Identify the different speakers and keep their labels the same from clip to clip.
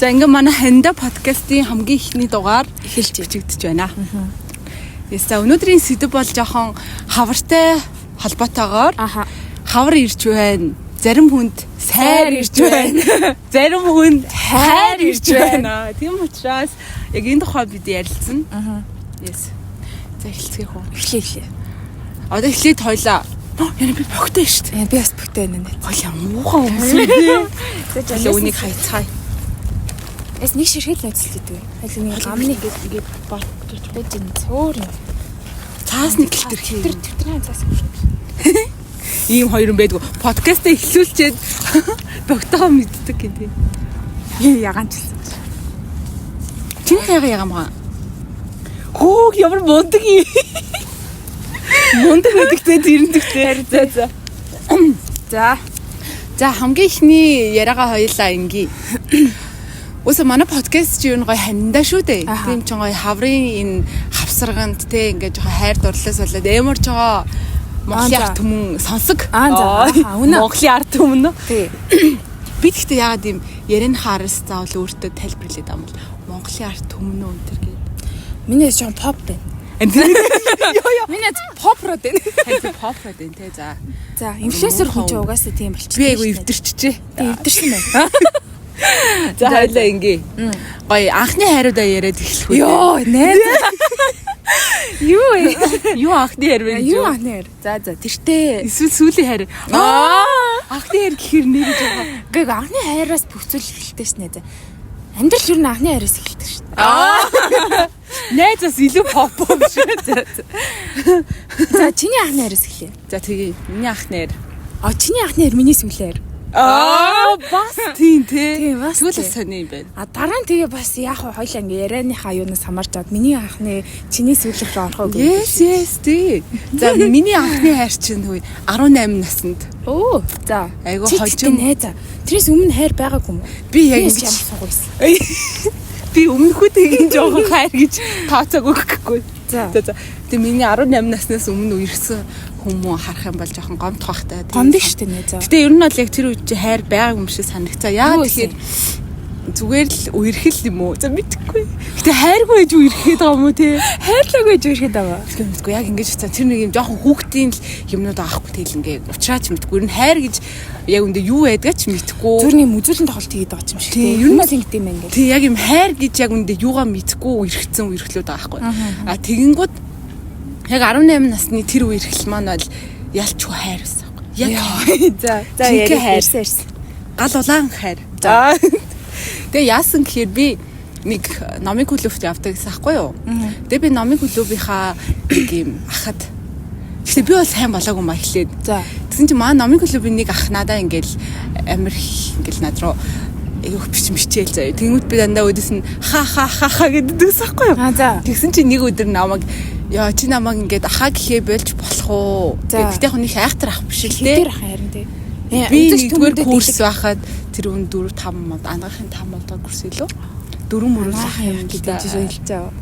Speaker 1: За ингээ манай ханда подкастын хамгийн ихний дугаар эхэлж бичигдэж байна. Яста өнөөдрийн сэдв бол жоохон хавартай холбоотойгоор хавар ирж байна. Зарим хүнд сайр ирж байна. Зарим хүнд хайр ирж байна. Тийм учраас яг энэ тухай бид ярилцсан. Yes. За эхэлцгээе хөө.
Speaker 2: Эхлэе.
Speaker 1: Одоо эхлээд хойлоо. Яна би богтой шүү дээ.
Speaker 2: Би бас богтой байна.
Speaker 1: Хойлоо муухай хүмүүс. За үнийг хайцгаая.
Speaker 2: Эс нэг ширхэл найзлдаг. Хойлоо нэг гамны ингээд бот гэж байж энэ цөөр юм.
Speaker 1: Цаасны гэлтэр
Speaker 2: төвтрийн цаас.
Speaker 1: Ийм хоёр юм байдгүй. Подкаст эхлүүлчихэд богтойгоо мэддэг гэдэг.
Speaker 2: Ягаанчилсан.
Speaker 1: Чиний ягаамгаа. Хөөх ямар мундаг юм. Мундаг гэдэгтэй зэрэндэгтэй. За хамгийн ихний яриагаа хоёлаа ингээ. Өсө манай подкаст чи юу гоё хандаа шүү дээ. Тийм ч гоё хаврын энэ хавсарганд те ингээ жоохон хайр дурлалаас болоод эморж байгаа Монголын ард түмэн сонсог. Монголын ард түмэн нөө.
Speaker 2: Тий.
Speaker 1: Би гэхдээ яагаад юм ярин харс заавал өөртөө тайлбарлаад байгаа юм бол Монголын ард түмэн үү тэр гээд.
Speaker 2: Миний жоохон pop байна. Миний pop-роо байна.
Speaker 1: Хайр pop-роо байна те за.
Speaker 2: За, инфлюенсер хүн ч угаасаа тийм болчих.
Speaker 1: Би айгу эвдэрчжээ.
Speaker 2: Эвдэрсэн байна.
Speaker 1: За хоёлаа ингээ. Гоё анхны хайруудаа яриад эхлэх үү.
Speaker 2: Йоо, найз.
Speaker 1: Юу анхны хайр вэ?
Speaker 2: Юу анхны хайр? За, тэртээ.
Speaker 1: Эсвэл сүүлийн хайр. Анхны хайр гэхэр нэр гэж байгаа.
Speaker 2: Гэхдээ анхны хайраас бүх зүйл эхэлдэг шнэ. За. Амьдрал юу н анхны хайраас эхэлдэг шнэ.
Speaker 1: Найзаас илүү pop шүү.
Speaker 2: За, чиний анхны хайраас эхлэе.
Speaker 1: За тэгээ миний анхны хайр.
Speaker 2: Чиний анхны хайр миний сүүлээр.
Speaker 1: Бас тийм те.
Speaker 2: Тийм бас.
Speaker 1: Сүүл сони юм байна.
Speaker 2: Дараа нь тэгээ бас яг хоёлаа ингээ ярианыхаа юунаас хамаарч аваад миний анхны чиний сүүлэх рүү орох уу
Speaker 1: гэх. Yes тий. За миний анхны хайр чинь хөөе 18 наснд.
Speaker 2: За.
Speaker 1: Айгу хожим
Speaker 2: найзаа. Тэрээс өмнө хайр байгаагүй юм уу?
Speaker 1: Би яг ингэж юм суугүйсэн. Би өмнөхүүдээ ингэ жоохон хайр гэж тооцоогүй гэхгүй. За. Тэгээ миний 18 наснаас өмнө ирсэн хүмүүс харах юм бол жоохон гомдох байхтай.
Speaker 2: Гомд шүү дээ нэ заа.
Speaker 1: Гэтэ ер нь бол яг тэр үед чи хайр байгааг юм шиг санагцаа. Яа тэгэхээр зүгээр л үерхэл юм уу? За мэдхгүй. Гэтэ хайргүй гэж үерхэд байгаа юм уу те?
Speaker 2: Хайрлаагүй гэж үерхэд байгаа.
Speaker 1: Мэдгүй яг ингэж утаа тэр нэг юм жоохон хүүхдийн юмнууд аахгүй тэл ингээ уучраач мэдгүй. Ер нь хайр гэж яг үндэ юу байдгаа ч мэдхгүй.
Speaker 2: Зүрхний мүзүүлэн тоглолт хийгээд байгаа юм шиг те. Ер нь бол ингэдэм юм ингээ.
Speaker 1: Тий яг юм хайр гэж яг үндэ юугаа мэдхгүй үерхсэн үерхлүүд байгаа байхгүй. Тэгэнгүүт яг 18 насны тэр үерхэл маань бол ялчгүй хайр байсан байхгүй. Яг
Speaker 2: за ярьсан.
Speaker 1: Гал улаан хайр. За. Тэгээ яасан гэхээр би нэг номын клубт явдаг гэсэн аахгүй юу. Тэгээ би номын клубийнхаа нэг юм ахад. Гэхдээ би бол сайн болоогүй маа эхлээд. Тэгсэн чинь маа номын клубын нэг ах надаа ингээл амир ингээл над руу айгүйх бичээл заяа. Тэнгүүд би дандаа өдөөс нь ха гэдэг гэсэн аахгүй юу. Тэгсэн чинь нэг өдөр намайг яа чи намайг ингээд ахаа гэхээ болж болох уу. Тэгтээ яг нэг айхтар ах биш л дээ.
Speaker 2: Тэр ах харин дээ.
Speaker 1: Би нэгдүгээр курс байхад тэр өн 4-5 мод ангаахын 5 модоор курс илүү 4 мөрөс ах юм гэдэг чинь хэлцээ.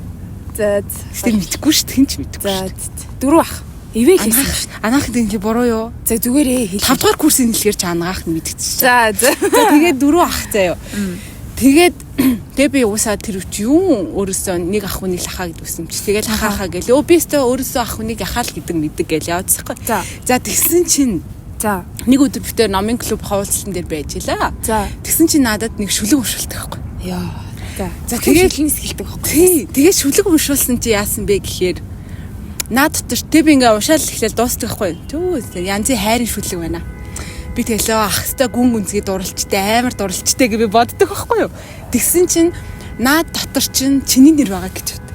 Speaker 1: За тийм мэдгүй шүү дээ. Хинч мэдгүй.
Speaker 2: За 4 ах. Ивэл хийсэн шүү.
Speaker 1: Анаахын тийм буруу юу?
Speaker 2: За зүгээрээ хэл.
Speaker 1: 5 дугаар курсын хэлгээр чи анаах нь мэдчихсэн.
Speaker 2: За.
Speaker 1: Тэгээд 4 ах заяа. Тэгээд би уусаа тэр үч юу өөрөөсөө нэг ах хүнийг лахаа гэдгүйсэн чи. Тэгэл хахаа гээл. Өө би өстө өөрөөсөө ах хүнийг яхаа л гэдэг мэддэг гээл яваадсахгүй. За тэгсэн чинь
Speaker 2: за
Speaker 1: нэг өдөр битээр номын клуб хавуулцсан дээр байж илаа. Тэгсэн чинь надад нэг шүлэг уншуулдаг байхгүй.
Speaker 2: Яа.
Speaker 1: За тэгээд
Speaker 2: хинс хэлдэг байхгүй.
Speaker 1: Тий. Тэгээд шүлэг уншуулсан чи яасан бэ гэхээр наад дотор би ингээ уншаал эхлээл дуустдаг байхгүй. Түү янзын хайрын шүлэг байна. Би тэглээ ах хэвээр гүн гүнзгий дурлцтай амар дурлцтай гэж би боддог байхгүй юу. Тэгсэн чинь наад дотор чинь чиний нэр байгаа гэж бод.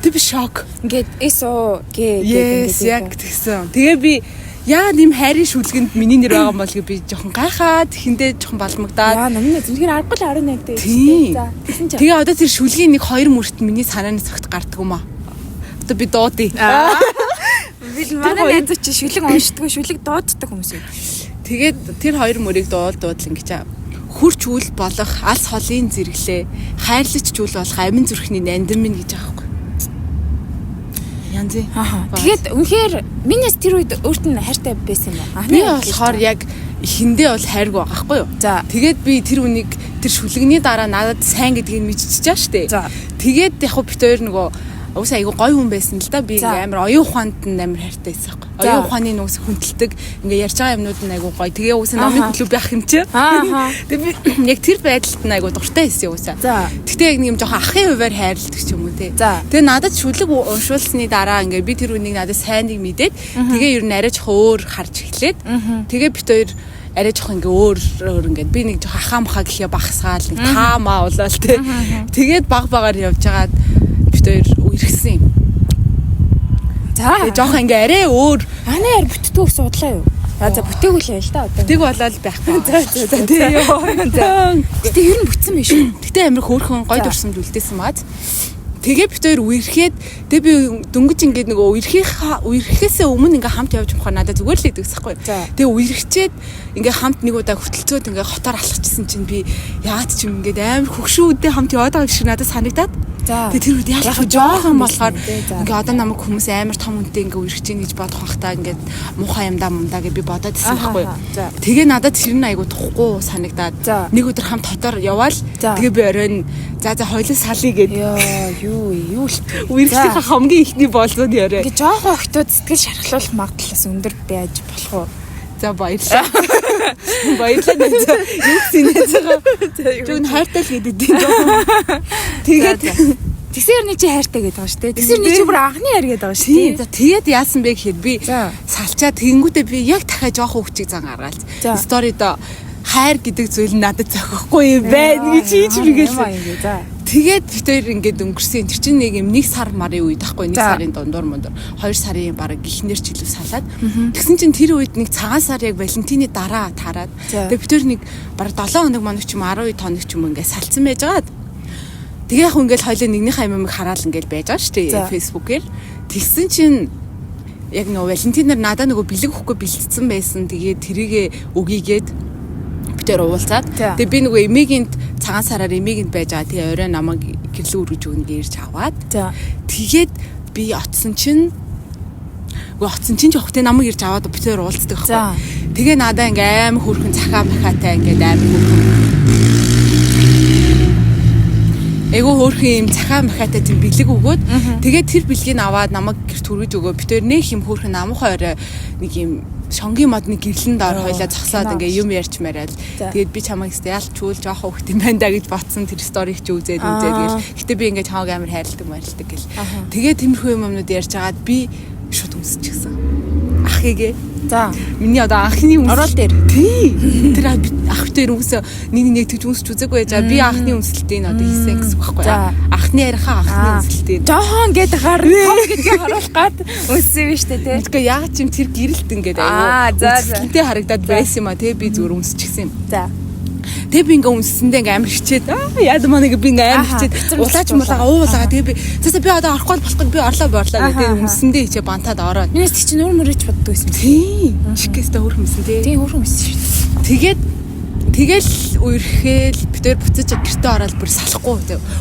Speaker 1: Тэг би шок.
Speaker 2: Ингээд эсо
Speaker 1: гэдэг яг тэгсэн. Тэгээ би яагаад ийм хайрын шүлгэнд миний нэр байгаа юм бол би жоохон гайхаад тэхэндээ жоохон балмагдаад.
Speaker 2: Яа намын зүгээр аргагүй 18 дээ.
Speaker 1: За тэгсэн чинь. Тэгээ одоо тэр шүлгийн нэг 2 мөрөлт миний санааны цагт гардаг юм аа. Одоо би дуудъя.
Speaker 2: Би манай найз чи шүлэг уншдаггүй шүлэг дууддаг хүмүүс юм.
Speaker 1: Тэгээд тэр 2 мөрийг дуудал ингэж хурч үл болох алс холын зэрэглээ хайрлаж чүүл болох амин зүрхний нандин минь гэж байгаа байхгүй. Янзы.
Speaker 2: Тэгээд үнэхээр минийс тэр үед өөрт нь хайртай байсан юм аа.
Speaker 1: Би болохоор яг ихэндээ бол хайргүй байгаа байхгүй юу.
Speaker 2: За.
Speaker 1: Тэгээд би тэр үнийг тэр шүлэгний дараа надад сайн гэдгийг мэдчихэж штэ.
Speaker 2: За.
Speaker 1: Тэгээд яг бит хоёр нөгөө уусаа айгу гоё хүн байсан л да. Би амар оюун ухаанд амар хайртай байсан байхгүй. Оюун ухааны нүгс хүндэлдэг ингээ ярьж байгаа юмнууд нь айгу гоё. Тэгээ уусаа номын клуб явах юм чи. Тэгээ би яг тэр байдалд нь айгу дуртай байсан уусаа. Тэгтээ яг нэг юм жоохон ахын хуваар хайрладаг ч юм уу те. Тэгээ надад шүлэг уншуулсны дараа ингээ би тэр үнийг надад сайныг мэдээд тэгээ ер нь арай жоохон өөр харж эхлээд тэгээ бит хоёр арай жоох ингээ өөр ингээд би нэг жоох ахаа гэхээ багсгаал нэг таамаа болол те. Тэгээд багаар явж байгаад бит хоёр үерхсэн юм.
Speaker 2: За.
Speaker 1: Тэгээд жоох ингээ арай өөр
Speaker 2: анаар бүтдгүү судлаа юу? За бүтээгүүл яа л та одоо.
Speaker 1: Бүтээг болоод байхгүй.
Speaker 2: За тийм ёо. Гэтэ ер нь бүтсэн биш үү?
Speaker 1: Гэтэ амир хөөрхөн гой дурсамж үлдээсэн маад. Тэгээ бит хоёр үерхэд тэгээ би дөнгөж ингээд нөгөө үерхээсээ өмнө ингээ хамт явж байгаа надад зүгээр л идэвс байхгүй. Тэгээ үерхчээд ингээ хамт нэг удаа хөтөлцөөд ингээ хотоор алхчихсан чинь би яад ч юм ингээд амар хөгшүүдтэй хамт яваад байгаа шиг надад санагдаад. Тэгээ тэр үед яг жоохон болохоор ингээ одоо намайг хүмүүс амар том үнэтэй ингээ үерхэж ийн гэж бодох бахтаа ингээд муухай юмдаа мундаа гэж би бодоод ирсэн байхгүй. Тэгээ надад тэр нь айгу тухгүй санагдаад нэг өдөр хамт хотоор яваал тэгээ би оройн за хоёлоо салъя гэдэг. Юу л үерхлийнхаа хамгийн ихний болцоод яриа.
Speaker 2: Ингээ жоохон охтууд сэтгэл шархлуулах магадлалаас өндөр байж болох уу?
Speaker 1: За баярлалаа. Баярлалаа. Юу гинэ цаа. Зүг хайртай л гэдэг тийм жоохон. Тэгээд
Speaker 2: тэгсэр нэг чи хайртай гэдэг байгаа шүү дээ. Тэгсэр нэг чи бүр анхны хайр гэдэг байгаа шүү дээ.
Speaker 1: За тэгээд яасан бэ гэхэд би салчаа тэгэнгүүтээ би яг дахиад жоохон хүчийг зан гаргаал. Сторид хайр гэдэг зүйл надад зохихгүй юм байна гэж хийж бигээл. Тэгээд бид хоёр ингээд өнгөрсөн. Тэр чинь нэг юм 1 сар марын үед байхгүй 1 сарын дундуур 2 сарын бараг ихнэр ч илүү салаад. Тэгсэн чинь тэр үед нэг цагаан сар яг Валентины дараа таарад. Тэгээд бид хоёр нэг бараг 7 хоног моног ч юм 12 хоног ч юм ингээд салцсан байжгаад. Тэгээ яг ингээд хоёлаа нэгнийхээ юмыг хараал ингээд байж байгаа шүү дээ фэйсбүүкээр. Тэгсэн чинь яг нөгөө Валентинаар надаа нөгөө бэлэг өгөхгүй бэлдсэн байсан. Тэгээд тэрийгэ өгийгээд тэр уулзаад тэгээ би нөгөө эмигийн цагаан сараар эмигэнд байж байгаа. Тэгээ орой намайг гэрлүү үргэж өгнө гэж аваад. Тэгээд би оцсон чинь жоохтой намайг ирж аваад би тэр уулздаг байхгүй. Тэгээ надаа ингээм амар хөөрхөн цахаа махаатай ингээд амар хөөрхөн. Эго хөөрхөн юм цахаа махаатай тийм бэлэг өгөөд тэгээд тэр бэлгийг аваад намайг гэрт хүргэж өгөө. Би тэр нөх юм хөөрхөн намхай орой нэг юм шонгийн модны гэрлэн доор хойлоо зогсоод ингээ юм ярьж мараал. Тэгээд би чамайг ялчгүй жоох хөвгт юм байна да гэж бодсон тэр сториг ч үзээд гэл. Гэтэ би ингээ чамайг амар хайрладаг марилдаг гэл. Тэгээд тиймэрхүү юмнууд ярьж агаад би шууд өмсчихсэн. Ахыгээ. За миний одоо анхны өмс орол дээр. Тий. Тэр ах дээр өмсө нэг тэгж өмсч үзээгүй яа. Би анхны өмсөлтийг одоо хийсэн гэсэн үг байхгүй юу? Анхны ярихаа анхны өмсөлтийг. Жохон гэдэг том гэдгийг харуулах гад өмссөн юм штэ тий. Тэгээ яг ч юм тэр гэрэлт ингээд аюу. Өмсөлттэй харагдаад байсан юм а тий би зүгээр өмсчихсэн юм. За. Тэгээ би ингээ үнсэндээ ингээ амар хичээд яад манайг би ингээ амар хичээд улаач муулаа уулаа тэгээ би цаасаа би одоо орохгүй болохгүй би орлоо тэгээ үнсэндээ хичээ бантаад ороод
Speaker 2: минийс чинь өөр мөрөж боддог байсан
Speaker 1: тийм чигэстэ өөр юмсэн
Speaker 2: тийм өөр юмсэн шүү
Speaker 1: дээ тэгэл үерхээл битээр буцаж гэртээ ороод бүр салахгүй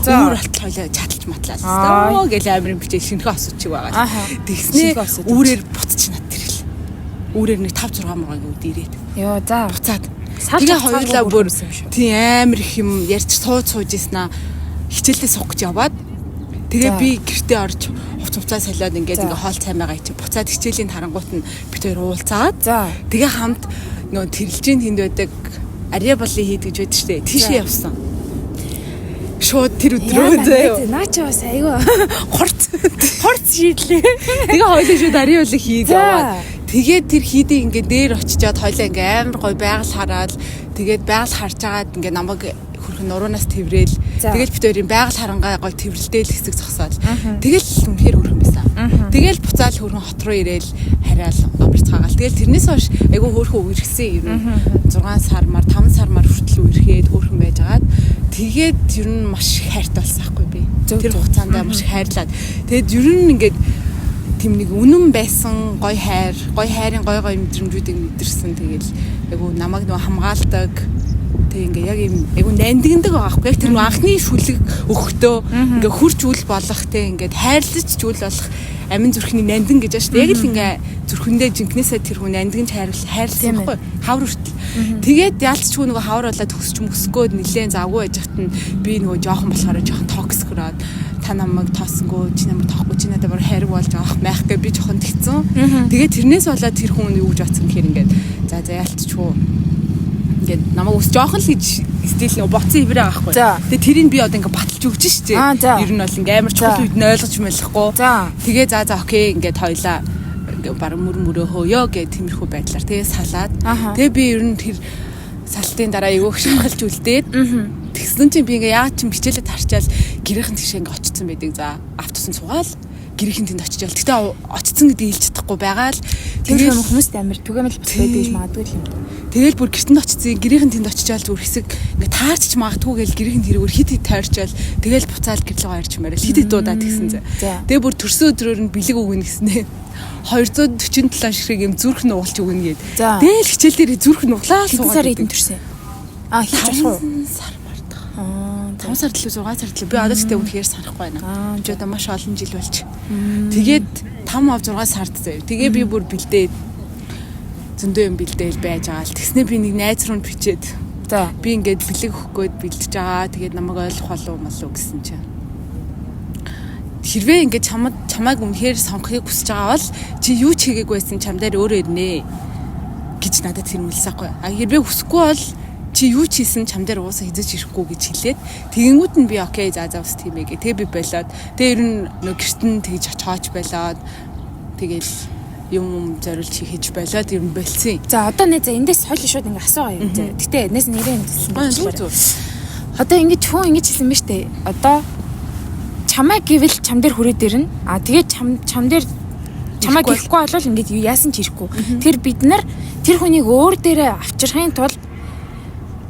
Speaker 1: өөр болтол хойлоо чаталж матлаа гэл амар бичээ шинэхэ осуучих байгаа тэгснээ үүрээр буцаж над тэрэл үүрээр нэг 5 6 мургааг үүд ирээд
Speaker 2: ёо за
Speaker 1: буцаад тэгээ хоёулаа бүр тийм амар их юм ярьж сууж ийснаа хичээлдээ суух гэж яваад тэгээ би гэртээ орж хувцаа солиод ингээд ингээ хоол цай байгаа чи буцаад хичээлийн тарангуут нь бид хоёр уулзаад тэгээ хамт нөө тэрэлжийн тэнд байдаг арья болын хийд гэж байдаг штэ тийшээ явсан шууд тэр өдрөө заяа
Speaker 2: наа чи бас айгүй хорц шийдлээ
Speaker 1: тэгээ хоёулаа шууд арья болын хийд яваад тэгээд тэр хийдийг ингээ дээр очичоод хоёлаа ингээ амар гоё байгаль хараад тэгээд байгаль харж агаад ингээ намайг хөрхөн нуруунаас тэврээл тэгэл бид хоёрын байгаль харангаа гоё тэврэлтэйл хэсэг зогсоод тэгэл үнэхээр хөрхөн байсан. Тэгэл буцаал хөрхөн хот руу ирээл хараал амарцгаагаал. Тэгэл тэрнээс хойш айгүй хөрхөн үерхсэн юм. 6 сармаар 5 сармаар хүртэл үерхэд хөрхөн байж агаад тэгээд ер нь маш хайртай болсон байхгүй би. Тэр хугацаанд маш хайрлаад тэгээд ер нь ингээд тийм нэг үнэн байсан гоё хайрын гоё мэдрэмжүүдийг мэдэрсэн тэгэл айгу намайг нөгөө хамгаалдаг Тэг ингээ яг юм айгу нандиндаг байгаа байхгүй. Яг тэр анхны шүлэг өгөхдөө ингээ хурж үл болох те ингээд хайрлаж зүйл болох амин зүрхний нандин гэж байна шүү дээ. Яг л ингээ зүрхэндээ жинкнээсээ тэр хүн нандинж хайрлсан байхгүй. Хавар хүртэл. Тэгээд яалтчгүй нөгөө хавар болоод төсч мөсгөөд нилээн завгүй байж хат нь би нөгөө жоохон болохоор жоохон токсик ороод та намайг тоосонгүй чи намайг тоохгүй чи надад бүр хайрг болж байгаа маяг би жоохон тэгцэн. Тэгээд тэрнээс болоод тэр хүн юу гэж бодсон гэхээр ингээд за яалтчгүй ингээд намайг ус жоохон л гэж стил нөгөө боцсон ивэр байгаа байхгүй. Тэгээд тэрийг би одоо ингээд баталж өгч штэ. Ер нь бол ингээд амар чухал үед нь ойлгож мэлэхгүй. Тэгээ за окей ингээд хоёлаа бараг мөрөө хөөё гэх тиймэрхүү байдлаар тэгээ салаад тэгээ би ер нь тэр салтын дараа эвөөх шахалж үлдээд тэгсэн чинь би ингээ яа ч хичээлээ тарчаал гэрийнхэн тийш ингээ очсон байдаг за автобусын цугаал гэрийнхэн тэнд очижаал тэгтээ очсон гэдгийг хэлж чадахгүй байгаа л
Speaker 2: тэгээд хүмүүст амар түгээмэл бас байдаг гэж магадгүй юм.
Speaker 1: Тэгэл бүр гэртэнд очсон гэрийнхэн тэнд очижаал зүгээр хэсэг ингээ таарч магадгүй гээл гэрийнхэн тэрүүгээр хит тайрчаал тэгэл буцаал гэрлээ гарч мээрэл хит дуудаад тэгсэн зэ. Тэгээ бүр төрсөн өдрөөр нь бэлэг өгнө гэснээ 247 ширхэг юм зүрх нугалж өгнө гээд. Тэгэл хичээл дээр зүрх нуглаа суугаад.
Speaker 2: Сар эдэн төрсөн. Хийж болох уу?
Speaker 1: Сар мартах. 5 сар төлөө 6 сар төлөө би одоо ч үнэхээр санахгүй байна. Би одоо маш олон жил болж. Тэгээд 5-6 сард заяа. Тэгээ би бүр бэлдээд зөндөө юм бэлдээл байж байгаа л. Тэгснээ би нэг найз руу бичээд. За би ингээд бэлэг өгөх гээд бэлдэж байгаа. Тэгээд намайг ойлгох болов уу гэсэн чинь. Хэрвээ ингээд чамайг үнэхээр сонгохыг хүсэж байгаа бол чи юу ч хийгээгүй байсан чам дээр өөрөө ирнэ гэж надад хэрмэлсэн хгүй. А хэрвээ хүсэхгүй бол чи юу ч хийсэн чам дээр уусаа хизэж ирэхгүй гэж хэлээд тэгэнгүүт нь би окей за ус тийм ээ гэ. Тэгээ би болоод тэгээ ер нь нөө гэртэн тэгж очооч болоод тэгээл юм зориулж хийж болоод ер нь болцсон.
Speaker 2: За одоо нэ за эндээс соёл шууд ингээ асуугаа юм зэ. Гэтэ энэс нэрээ хэлсэн. Одоо ингээ чөө ингээ хэлсэн мэт штэ. Одоо чамайг гэвэл чам дээр хүрээд ирнэ. А тэгээд чам дээр чамайг гэхгүй болвол ингээд яасан ч ирэхгүй. Тэр бид нар тэр хүнийг өөр дээрээ авчрахын тулд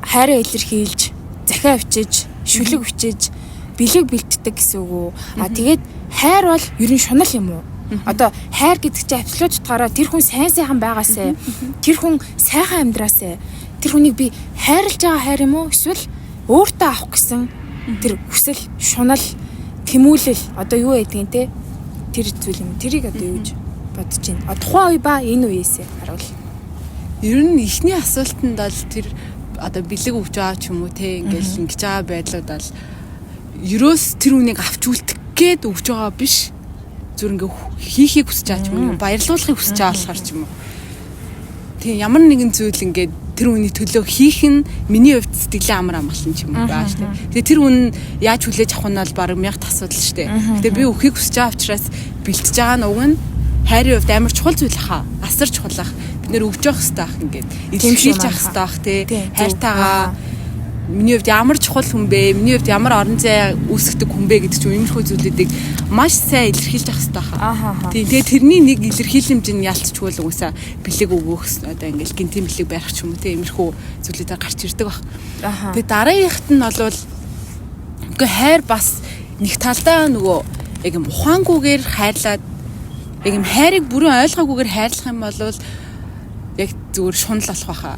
Speaker 2: хайраа илэрхийлж, захиа авчиж, шүлэг өчиж, бэлэг бэлтдэг гэсэн үг үү? А тэгээд хайр бол ер нь шунал юм уу? Одоо хайр гэдэг чинь абсолют утгаараа тэр хүн сайхан байгаасаа, тэр хүн сайхан амьдраасаа, тэр хүнийг би хайрлаж байгаа хайр юм уу? Эсвэл өөртөө авах гэсэн тэр хүсэл, шунал тэмүүлэл одоо юу байдгийг те тэр зүйл юм. Тэрийг одоо юу гэж бодож байна? Тухайн үе ба энэ үеэсээ харуул.
Speaker 1: Ер нь ихний асуултанд бол тэр одоо бэлэг өгч байгаа ч юм уу те ингээл ингэж байгаа байдлууд бол ерөөс тэр үнийг авч үлдэх гээд өгч байгаа биш. Зүр ингээ хийхийг хүсэж байгаа ч юм уу баярлуулахыг хүсэж байгаа болохоор ч юм уу. Тийм ямар нэгэн зүйл ингээд тэр үний төлөө хийх нь миний хувьд сэтгэлээ амар амгалан ч юм уу байгаа шүү дээ. Тэгээ тэр үн яаж хүлээж авах нь бол баг мягт асуудал шүү дээ. Тэгээ би өхийг хүсэж байгаа учраас бэлтэж байгаа нь уг нь хайрын хувьд амар чухал зүйл хаа. Асар чухал ах. Бид нэр өгж явах хэрэгтэй ах ингээд. Илэрхийлж явах хэрэгтэй ах тий. Хайртайгаа миний хувьд ямар чухал хүн бэ? Миний хувьд ямар орон зай үүсгдэг хүн бэ гэдэг чинь иймэрхүү зүйлүүдийг маш сайн илэрхийлж явах хэрэгтэй хаа. Тийм тэгээ тэрний нэг илэрхийлэмж нь ялцчгүй л угсаа бэлэг өгөх одоо ингээл гинтийн бэлэг барих ч юм уу тийм иймэрхүү зүйлүүдээр гарч ирдэг баг. Тэгээ дараагийнхт нь бол үгүй хайр бас нэг талдаа нөгөө яг юм ухаангүйгээр хайрлаад яг юм хайрыг бүрэн ойлгоогүйгээр хайрлах юм бол яг зүгээр шунал болох байхаа.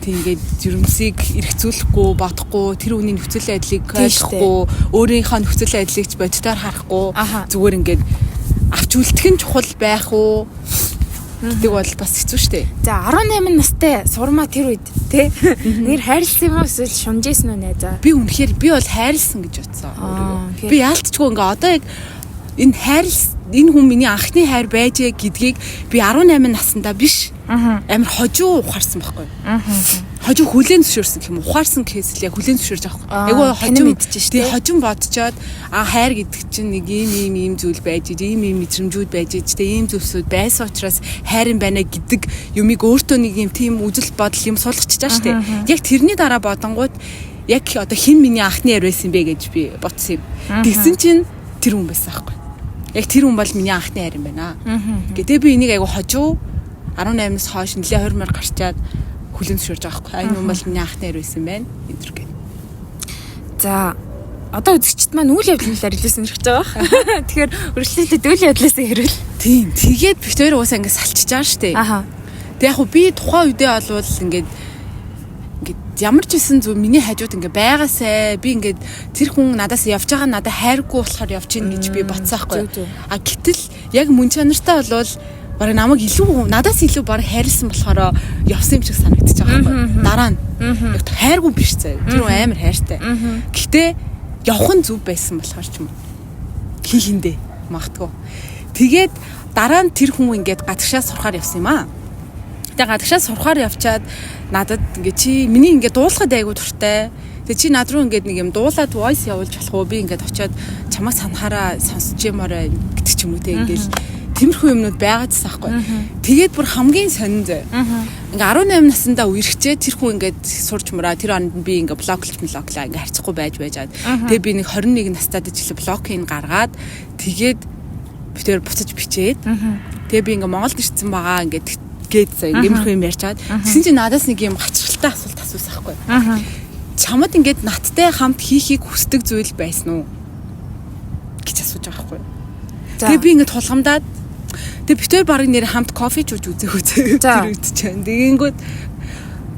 Speaker 1: Тэгээд жирэмсийг эргцүүлэхгүй, бодохгүй, тэр үний нөхцөл байдлыг ойлгохгүй, өөрийнхөө нөхцөл байдлыг ч бодитоор харахгүй, зүгээр ингээд авч үлдэх нь чухал байх уу? Тэг бол бас хэцүү шттэ.
Speaker 2: За 18 настай сурмаа тэр үед тий нэр хайрлсан юм уу эсвэл шунжсэн үү найзаа?
Speaker 1: Би үнэхээр би бол хайрлсан гэж бодсон. Би яалтчгүй ингээ одоо яг энэ хүн миний анхны хайр байжээ гэдгийг би 18 наснда биш амар хожуу ухаарсан байхгүй. Хожуу хүлээн зөвшөөрсөн гэх юм ухаарсан гэхээс л яг хүлээн зөвшөөрж авах. Айгу хожуу мэдчихэж тий хожим бодцоод хайр гэдэг чинь нэг ийм зүйл байж ийм мэдрэмжүүд байж ийм зүйлсүүд байсан учраас хайр юм байна гэдэг юмыг өөртөө нэг юм тийм үзэл бодол юм суулгачихж байгаа шүү дээ. Яг тэрний дараа бодонгууд яг одоо хэн миний анхны хайр байсан бэ гэж би бодсон юм. Тэгсэн чинь тэр хүн байсан байхгүй. Яг тэр хүн бол миний анхны хайр юм байна. Гэтэ би энийг айгу хожуу 18-наас хойш нэлээ 20 мөр гарчаад хүлэн зөвшөөрж байгаа байхгүй. Энэ хүн бол миний анхны хайр байсан байна. Эндэр гэх.
Speaker 2: За одоо үзэгчд маань үйл явдлын талаар илүү сонирхож байгаа. Тэгэхээр үргэлжлүүлээд үйл явдлаас хэрвэл
Speaker 1: тийм. Тэгээд бид хоёр уусаа ингэ салчиж байгаа шүү дээ. Тэг яг би тухайн үедээ олвол ингээд ямар ч үсэн зүг миний хажууд ингээ байгаасай би ингээ тэр хүн надаас явж байгаа надад хайргүй болохоор явж гин гэж би бодсаахгүй. А гэтэл яг мөн чанартай болвол бараг намайг илүү надаас илүү бараг хайрлсан болохоор явсан юм шиг санагдчих байгаа байхгүй. Дараа нь яг хайргүй биш заяа. Тэр хүн амар хайртай. Гэхдээ явах нь зүв байсан болохоор ч юм уу. Хиндэ магтгүй. Тэгээд дараа нь тэр хүн ингээд гадагшаа сурахаар явсан юм аа. Тэгээ гадагшаа сурахаар явчаад надад ингээ чи миний ингээ дуулахад айгуу туртай. Тэгээ чи над руу ингээд нэг юм дуулаад voice явуулж болох уу? Би ингээд очиод чамайг санахаараа сонсож юмараа гэдэг ч юм уу те ингээл тиймэрхүү юмнууд байгаадсан байхгүй. Тэгээд бүр хамгийн сонин зөө. Ингээ 18 наснда үерхчээ тэр хүн ингээд сурч мураа тэр онд би ингээ блоклаа ингээ харьцахгүй байжгаад. Тэгээ би нэг 21 настайд ч илүү блокийг гаргаад тэгээд битээр буцаж бичээд. Тэгээ би ингээ Монголд ирсэн байгаа ингээд гээд ингээмэрхүү юм ярьчаад. Тэгсэн чинь надаас нэг юм гачралтай асуулт асуусан байхгүй. Чамд ингээд надтай хамт хийхийг хүсдэг зүйл байсан уу гэж асууж байгаа байхгүй. Тэгээ би ингээд тулгамдаад тэгээ битээр баг нэр хамт кофе чууж үзэхүү тэр үед чинь. Тэгэнгүүт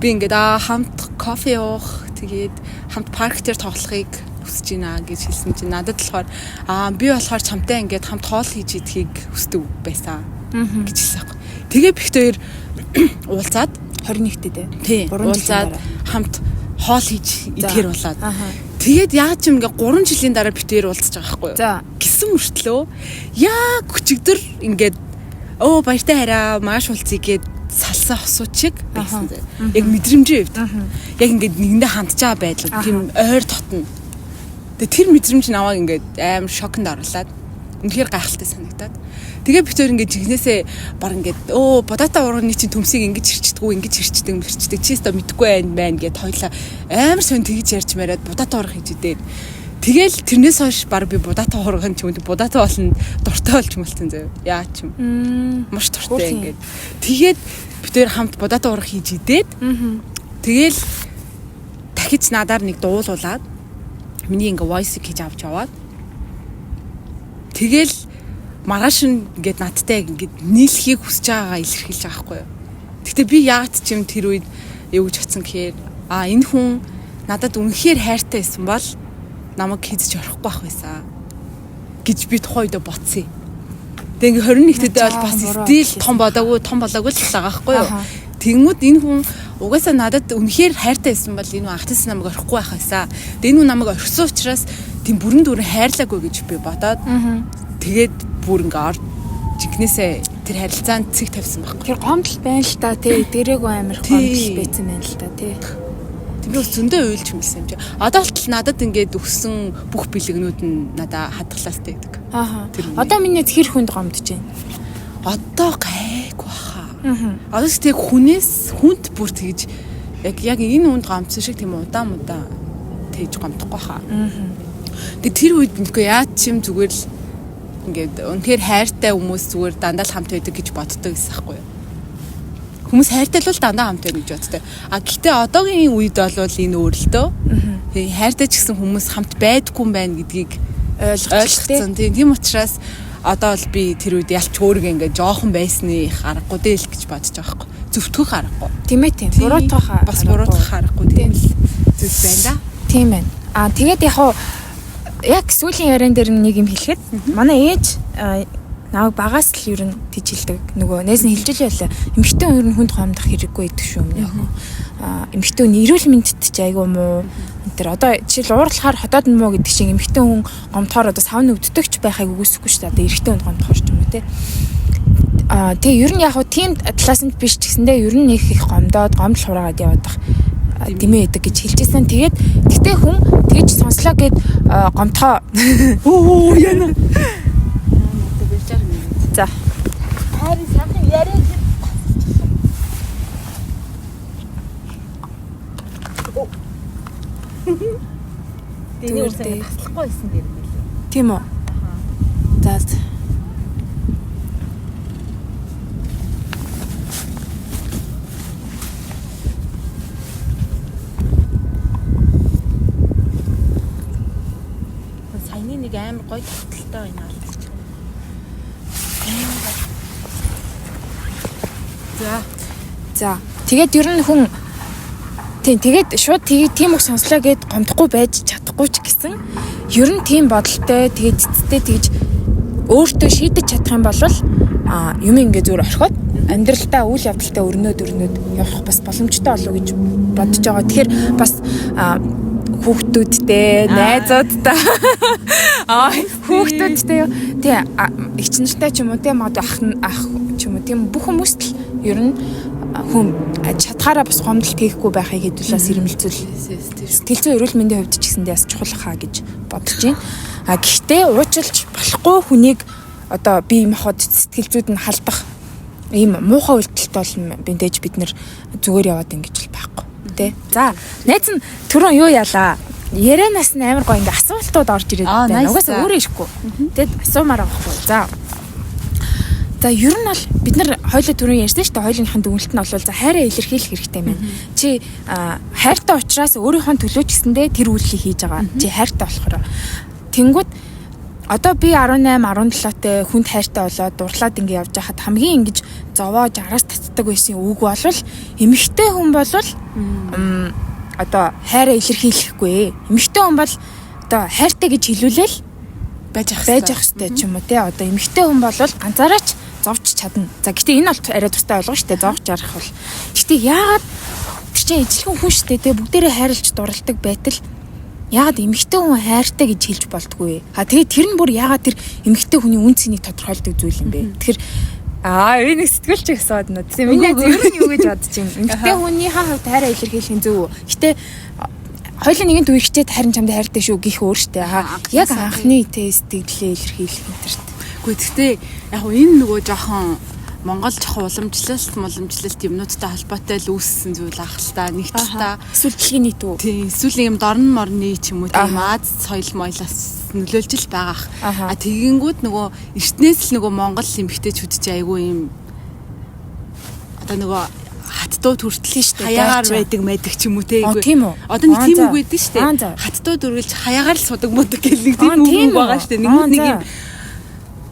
Speaker 1: би ингээд хамт кофе уух тэгээд хамт парк дээр тоглохыг хүсэж байна гэж хэлсэн чинь надад болохоор би болохоор чамтай ингээд хамт хоол хийж идхийг хүсдэг байсан гэж хэлсэн. Тэгээ битээр уулзаад
Speaker 2: 21-т дээ.
Speaker 1: Тий. Уулзаад хамт хоол хийж идэхэр болоод. Тэгээд яаж ч юм ингээ 3 жилийн дараа битээр уулзаж байгаа байхгүй юу?
Speaker 2: За.
Speaker 1: Гисэн мөртлөө яг өчигдөр ингээд баяртай хараа маш уулзъя гэд салсан хосууд шиг байсан зэ. Яг мэдрэмжийн хувьд. Яг ингээд нэгэндээ хандж байгаа байдал тийм ойр дотно. Тэгээ тэр мэдрэмж наваа ингээд амар шокнд оруулаад үнэхээр гайхалтай санагдаад. Тэгээ битээр ингээд жигнэсээ баг ингээд бодота урганы чинь төмсийг ингэж хэрчдэг чи өстө мэдгүй байна гэд хоёлаа амар сон тэгж ярьж мараад бодота урга хийж идээд. Тэгэл тэрнээс хойш баг би бодота урган ч юм уу бодота болно дуртай болж мэлтэн заяа. Яа ч юм. Маш дуртай ингээд. Тэгээд битээр хамт бодота урга хийж идээд. Тэгэл дахиж надаар нэг дуулуулаад миний ингээ voice хийж авч яваад. Тэгэл маргааш ингээд надтай ингээд нийлхийг хүсэж байгаагаа илэрхийлж байгаа байхгүй юу. Гэхдээ би яагаад ч юм тэр үед юу гэж утсан гэхээр энэ хүн надад үнэхээр хайртай байсан бол намайг хийж орохгүй байх байсан гэж би тухайн үед бодсон. Тэгээ ингээд 21-т бол бас стил том болоогүй л байгаа байхгүй юу. Тэнгүүд энэ хүн угаасаа надад үнэхээр хайртай байсан бол энэ хүн ах トゥ с намайг орохгүй байх байсан. Тэгээ энэ хүн намайг орхисон учраас тийм бүрэн дүүрэн хайрлаагүй гэж би бодоод тэгээд бүр ингээд жигнэсээ тэр харилцаанд цэг тавьсан байхгүй.
Speaker 2: Тэр гомдол байна л та тий. Дээрээгүй амир гомдол байсан байна л та тий.
Speaker 1: Би бас зөндөө уйлж мэлсэн юм чи. Одоо л надад ингээд өгсөн бүх бэлгэнүүд нь надад хадгалаастай гэдэг.
Speaker 2: Одоо миний хэр хүнд гомдож байна?
Speaker 1: Одоо гайгүй баха. Одоо ч тэг хүнд бүр тэгж яг энэ хүнд гомдсон шиг тийм удаан тэгж гомдохгүй баха. Тэг тэр үед мэдгүй яа ч юм зүгээр л ингээд үнэхээр хайртай хүмүүс зүгээр дандаа л хамт байдаг гэж боддог гэсэн байхгүй юу. Хүмүүс хайртай л дандаа хамт байдаг гэж боддог. Гэхдээ одоогийн үед бол энэ өөрлөлтөө хайртай ч гэсэн хүмүүс хамт байдгүй юм байна гэдгийг ойлгосон. Тийм учраас одоо л би тэр үед ялч өөргөө ингээд жоохон байсны аргагүй дээл гэж бодож байгаа байхгүй. Зөвтгөх аргагүй.
Speaker 2: Тийм ээ тийм.
Speaker 1: Буруутгах аргагүй тийм л зүйл байна да.
Speaker 2: Тийм байна. Тэгээд яг сүүлийн яриан дээр нэг юм хэлэхэд манай ээж намайг багаас л ер нь тижэлдэг нөгөө нээс нь хэлжэл байлаа. Эмэгтэй хүн ер нь хүнд гомдох хэрэггүй гэдэг шүү юм яг. Эмэгтэй хүн эрүүл мэндэд ч айгүй муу. Тэр одоо жишээл уурлахаар хотоод нь муу гэдэг чинь эмэгтэй хүн гомдохоор одоо савны өвддөгч байхыг үгүйсэхгүй шүү дээ. Одоо эрэгтэй хүн гомдохоор ч юм уу те. Тэгээ ер нь яг тийм талаас нь биш ч гэсэндээ ер нь их гомдоод гомдол хураагаад яваад димээ идэг гэж хэлжсэн. Тэгээд гэтээ хүн тэгж сонслоо гэд гомтхоо.
Speaker 1: Яна.
Speaker 2: За.
Speaker 1: Харин сайхан яриа. Тэний үрсээ таслахгүй байсан гэх юм лээ.
Speaker 2: Тийм үү? За.
Speaker 1: Саяны нэг амар гоё таталтай байна л.
Speaker 2: За. Тэгээд ер нь хүн Тэгээд шууд тийм үг сонслоо гэд гомдохгүй байж чадахгүй ч гэсэн ер нь тийм бодолтой тэгээд цэцтэй тэгж өөртөө шийдэж чадах юм бол юм ингээ зүгээр орхиод амьдралдаа үйл явдалтай өрнөд явах бас боломжтой болов гэж бодож байгаа. Тэгэхээр бас хүүхдүүдтэй, найзуудтай хүүхдүүдтэй тий их нартай ч юм уу тий магадгүй ах ч юм уу тийм бүх хүмүүст л ер нь хүн чадхаараа бас гомдол хийхгүй байхыг хэдүүлээс ирмэлцүүл сэтгэл зүйн эрүүл мэндийн хувьд ч гэсэндээ бас чухал хаа гэж бодож байна. Гэхдээ уучлж болохгүй хүнийг одоо бие махбод сэтгэл зүйд нь халдах ийм муухай үйлдэлт бол бинтэж бид нэр зүгээр яваад ингэж л байхгүй тий. За найз нь түрүүн юу яалаа? Ярианаас нь амар гоо ингээ асуултууд орж ирээд байна. Угаасаа өөрөө ирэхгүй. Тэгэд асуумаар байхгүй. За ер нь бол бид нар хоёулаа түрүүн ярьсан шүү дээ. Хоёулынхын дүгнэлт нь бол за хайраа илэрхийлэх хэрэгтэй байна. Чи хайртай учраас өөрийнхөө төлөө ч гэсэндээ тэр үйлчлийг хийж байгаа. Чи хайртай болохоор тэнгүүд одоо би 18 17-тэй хүнд хайртай болоод дурлаад ингээ явж байхад хамгийн ингэж зовоож араас татдаг байсан үг бол эмэгтэй хүн бол одоо хайраа илэрхийлэхгүй. Эмэгтэй хүн бол одоо хайртай гэж хэлүүлээл байж ах хэрэгтэй ч юм уу те. Одоо эмэгтэй хүн бол ганцаараач зовж чадна. За гэтээ энэ бол арай тустай ойлгоо штэ зовж ярах бол. Гэтээ яагаад чинь ижлэгэн хүн штэ те бүгдээрээ хайрлж дурладаг байтал яагаад эмэгтэй хүн хайртай гэж хэлж болдгүй. Тэгээд тэр нь бүр яагаад тэр эмэгтэй хүний үн цэнийг тодорхойлдог зүйл юм бэ? Тэгэхээр энэ сэтгүүлч гэсэн байна. Тийм миний ер нь юу гэж бодож байна. Эмэгтэй хүний хувьд хайраа илэрхийлэх нь зөв. Гэтээ хоёулаа нэгэн түвэгчтэй харин чамд хайртай шүү гэх өөр штэ. Яг анхны сэтгэлээ илэрхийлэх энэ төр.
Speaker 1: Гэхдээ яг энэ нөгөө жоохон Монгол жоохон уламжлалт юмнуудтай холбоотой л үүссэн зүйл ах л та нэг ч та
Speaker 2: эсвэл дэлхийн нийт үү?
Speaker 1: Тийм эсвэл юм дорн морны ч юм уу тийм Аз соёл моёлоос нөлөөлж л байгаа. Тэгэнгүүт нөгөө эртнээс л нөгөө Монгол эмэгтэйчүүд ч айгүй юм одоо нөгөө хаттууд хүртэл шүү дээ. Хаягаар байдаг ч юм уу те.
Speaker 2: Тийм үү.
Speaker 1: Одоо нэг тийм үг байдаг шүү дээ. Хаттууд үргэлж хаягаар л судаг муудаг гэх нэг тийм үг байгаа шүү дээ. Нэг юм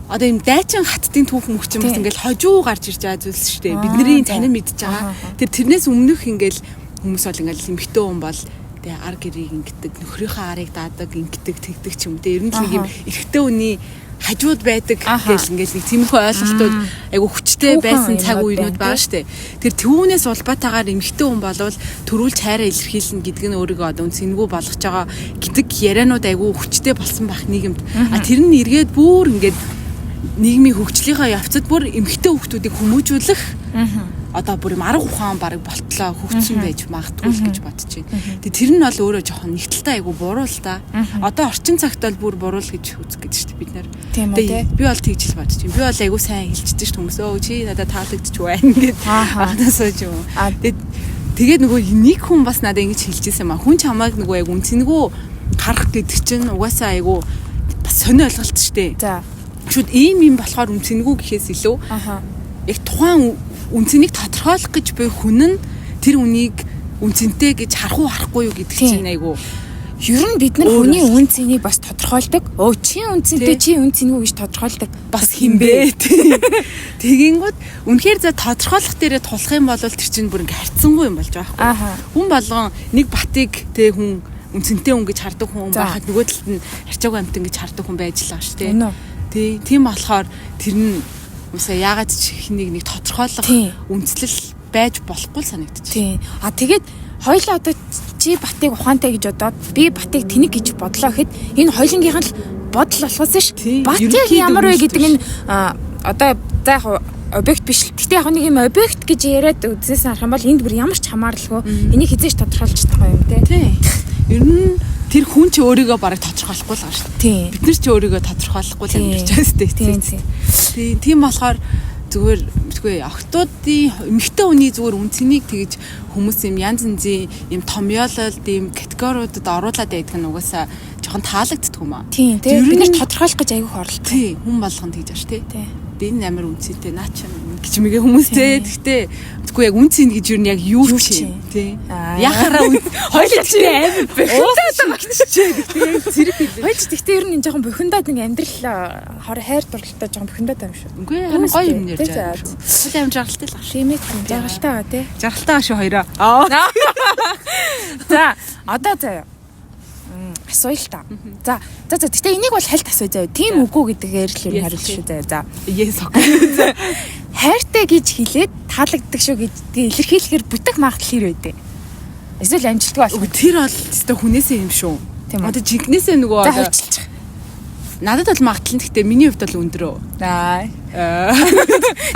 Speaker 1: одоо юм дайчин хаттын түүх мөх юм бас ингээл хожуу гарч ирж байгаа зүйлс шүү дээ. Бидний танин мэдж байгаа. Тэрнээс өмнөх ингээл хүмүүс бол ингээл эмэгтэй хүн бол тэгээ ар гэрийг ингэдэг, нөхрийнхөө арыг даадаг, ингэдэг, тэгдэг ч юм те. Ер нь л нэг юм эрэгтэй хүний хажууд байдаг гэл ингээл нэг тиймэрхүү ойлголтууд айгу хүчтэй байсан цаг үеуд байгаа штэ. Тэр түүнээс улбаатаагаар эмэгтэй хүн болвол төрүүлж хайраа илэрхийлнэ гэдг нь өөрийгөө одоо үнцэнгүй болгож байгаа гэдэг ярианууд айгу хүчтэй болсон байх нийгэмд. Тэр нь эргээд бүр ингээд нийгмийн хөгжлийнхаа явцад бүр эмэгтэй хүүхдүүдийг хүмүүжүүлэх одоо бүр юм арга ухаан бараг болтлоо хөгжсөн байж магадгүй л гэж бодож байна. Тэгээ тэр нь бол өөрөө жоохон нэгтэлтэй айгу буруу л та. Одоо орчин цагт бол бүр буруу л гэж үзэх гэж шүү дээ бид нэр. Тэгээ би бол тэгж л бодож байна. Би бол айгу сайн хэлчихэж шүү хүмүүс өө чи надад таалагдчих байна гэд анхнаасаа ч юм. Тэгээд нөгөө нэг хүн бас надад ингэж хэлчихсэн юм а. Хүн чамайг нөгөө айгу үнцэнгүй харах гэдэг чинь угаасаа айгу бас сонио ойлголт шүү дээ. За шүүд ийм болохоор үнцэнгүй гэхээс илүү яг тухайн үнцнийг тодорхойлох гэж буй хүн нь тэр үнийг үнцэнтэй гэж харах уу харахгүй юу гэдэг чинь айгу ер нь бид нар хүний үн цэнийг бас тодорхойлдог. Чи үнцэнтэй чи үн цэнийг гэж тодорхойлдог бас хинбэ. Тэгэнгүүт үнэхээр за тодорхойлох дээрээ тулах юм бол тэр чинь бүр ингээ харьцангуй юм болж байгаа байхгүй. Хүн болгон нэг батыг тэ хүн үнцэнтэй хүн гэж хардаг хүн байхад нөгөө талд нь харьцаагүй амтан гэж хардаг хүн байж л байгаа шүү дээ. Тийм болохоор тэр нь үсээ яагаад ч ихнийг нэг тодорхойлох үндслэл байж болохгүй санагдчих. Тийм. Тэгээд хоёлаа одоо чи батыг ухаантай гэж бодоод би батыг тэнэг гэж бодлоо гэхэд энэ хоёлынгийнх нь бодол болохоос ш. Бат яг ямар вэ гэдэг нь одоо за яг объект биш л. Гэтэ яг нэг юм объект гэж яриад үзсэн арах юм бол энд бүр ямар ч хамааралгүй энийг хизээш тодорхойлж чадахгүй юм те. Тийм. Ер нь тэр хүн ч өөрийгөө бараг тодорхойлохгүй л байгаа шүү дээ. Бид нар ч өөрийгөө тодорхойлохгүй л амьдарч байгаа шүү дээ. Тийм болохоор зүгээр мэдгүй охтуудын эмэгтэй хүний зүгээр үнцнийг тэгж хүмүүс юм янз янзын юм томьёолол ийм категориудад оруулаад байдаг нь угаасаа жоохон таалагддаг юм аа. Тийм бид нар тодорхойлох гэж аягүй хорлоо. Тийм хүн болгоно тэгж ааш тий. Энэ амар үнцэнтэй наа чинь гэж мэгээ хүмүүстэй. Гэхдээ тэггүй яг үнцэн гэж юу яг юу чи тий. Яхаараа хоёул чи амар бохиндаад байгаа зэрэг хэлээ.
Speaker 2: Хоёул гэхдээ ер нь жоохон бохиндаад нэг амьдрал хайр дурлалтай жоохон бохиндаад юм шүү.
Speaker 1: Үгүй харин гоё юм ярьж байгаа. Хоол амир жаргалтай л
Speaker 2: тийм ээ жаргалтай байгаа тий.
Speaker 1: Жаргалтай шүү хоёроо.
Speaker 2: За одоо заяа. Асууя л та. За гэхдээ энийг бол хальт асууя заяа. Тийм үгүй гэдгээр л ер нь хариулж шүү заяа. За.
Speaker 1: Yes.
Speaker 2: Хайртай гэж хэлээд таалагддаг шүү гэдгийг илэрхийлэхээр бүтэх магадлал хэр байдэ. Эсвэл амжилтгүй болох.
Speaker 1: Тэр бол өстой хүнээсээ юм шүү. Одоо жинкнээсээ нөгөө одоо надад бол магадлал нь гэхдээ миний хувьд бол өндөр.